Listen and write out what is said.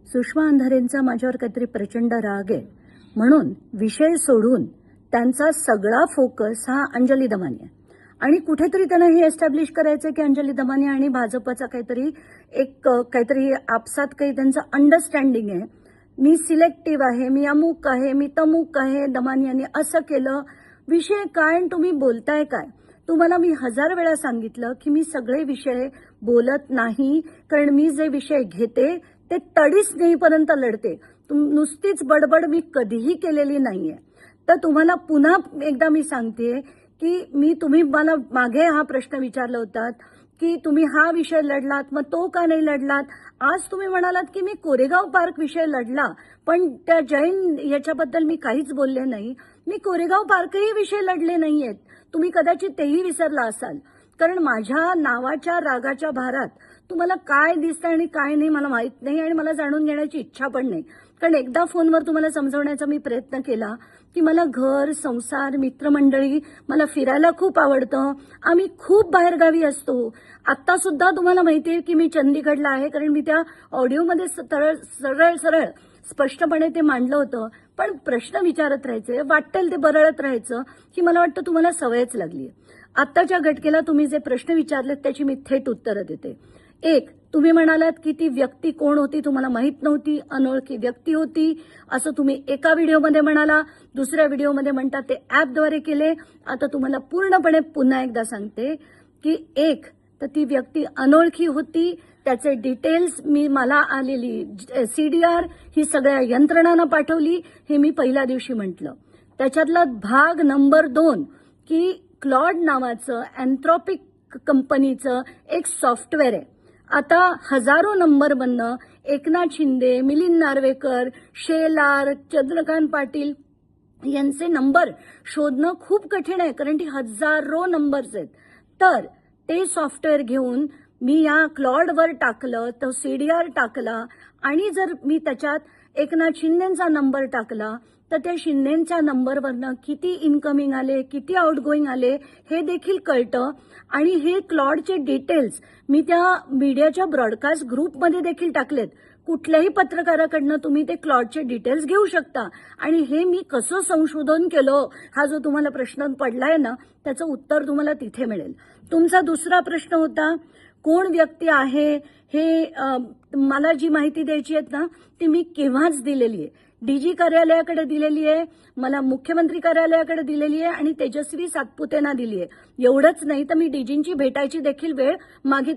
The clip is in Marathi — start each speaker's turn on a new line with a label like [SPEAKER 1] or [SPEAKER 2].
[SPEAKER 1] सुषमा अंधारेंचा माझ्यावर काहीतरी प्रचंड राग आहे म्हणून विषय सोडून त्यांचा सगळा फोकस हा अंजली दमानी आहे. आणि कुठेतरी त्यांना हे एस्टॅब्लिश करायचं की अंजली दमानी आणि भाजपचा काहीतरी आपसात काही त्यांचं अंडरस्टँडिंग आहे. मी सिलेक्टिव्ह आहे, मी अमुक आहे, मी तमुक आहे, दमानी यांनी असं केलं. विषय काय आणि तुम्ही बोलताय काय? तुम्हाला मी 1000 वेळा सांगितलं की मी सगळे विषय बोलत नाही, कारण मी जे विषय घेते ते तडीस नेईपर्यंत लढते. नुसतीच बडबड मी कधीही केलेली नाहीये. तर तुम्हाला पुन्हा एकदा मी सांगतेय की तुम्ही मला मागे हा प्रश्न विचारला होता की तुम्ही हा विषय लढलात, मग तो का नाही लढलात? आज तुम्ही म्हणालात की मी कोरेगाव पार्क विषय लढला, पण त्या जैन याच्याबद्दल मी काहीच बोलले नाही. मी कोरेगाव पार्कही विषय लढले नाहीयेत. तुम्ही कदाचित तेही विसरला असाल, कारण माझ्या नावाच्या रागाच्या भारात तुम्हाला काय दिसतं आणि काय नाही मला माहित नाही आणि मला जाणून घेण्याची इच्छा पण नाही. कारण एकदा फोनवर तुम्हाला समजवण्याचा मी प्रयत्न केला की मला घर, संसार, मित्रमंडळी, मला फिरायला खूप आवडतं. आम्ही खूप बाहेरगावी असतो. आता सुद्धा तुम्हाला माहितीये की मी चंदीगडला आहे, कारण मी त्या ऑडिओमध्ये सरळ स्पष्टपणे ते मांडलं होतं. पण प्रश्न विचारत राहायचे, वाटेल ते बरळत राहायचं, की मला वाटतं तुम्हाला सवयच लागली. आत्ताच्या घटकेला तुम्ही जे प्रश्न विचारलेत त्याची मी थेट उत्तरं देते. एक, तुम्ही म्हणालात की ती व्यक्ती कोण होती तुम्हाला माहित नव्हती, अनोळखी व्यक्ती होती असं तुम्ही एका व्हिडिओमध्ये म्हणाला. दुसऱ्या व्हिडिओमध्ये म्हणतात ते ऍपद्वारे केले. आता तुम्हाला पूर्णपणे पुन्हा एकदा सांगते की एक तर ती व्यक्ती अनोळखी होती, त्याचे डिटेल्स मला आलेली CDR ही सगळ्या यंत्रणांना पाठवली, हे मी पहिल्या दिवशी म्हटलं. त्याच्यातला भाग नंबर 2 की क्लॉड नावाचं अँथ्रॉपिक कंपनीचं एक सॉफ्टवेअर आहे. आता हजारो नंबरमधनं एकनाथ शिंदे, मिलिंद नार्वेकर, शेलार, चंद्रकांत पाटील यांचे नंबर शोधणं खूप कठीण आहे, कारण ती हजारो नंबर्स आहेत. तर ते सॉफ्टवेअर घेऊन मी या क्लॉडवर टाकलं, तो CDR टाकला आणि जर मी त्याच्यात एकनाथ शिंदेचा नंबर टाकला तर त्या शिंदेच्या नंबरवरनं किती इनकमिंग आले, किती आउटगोईंग आले हे देखील कळतं. आणि हे क्लॉडचे डिटेल्स मी त्या मीडियाच्या ब्रॉडकास्ट ग्रुपमध्ये देखील टाकलेत. कुठल्याही पत्रकाराकडनं तुम्ही ते क्लॉडचे डिटेल्स घेऊ शकता. आणि हे मी कसं संशोधन केलं हा जो तुम्हाला प्रश्न पडलाय ना, त्याचं उत्तर तुम्हाला तिथे मिळेल. तुमचा दुसरा प्रश्न होता कोण व्यक्ती आहे हे मला जी माहिती द्यायची आहे ना ती मी केव्हाच दिलेली आहे. DG कार्यालयाकडे दिलेली आहे, मला मुख्यमंत्री कार्यालयाकडे दिलेली आहे आणि तेजस्वी सातपुतेंना दिली आहे. एवढंच नाही तर मी DGंची भेटायची देखील वेळ मागितली.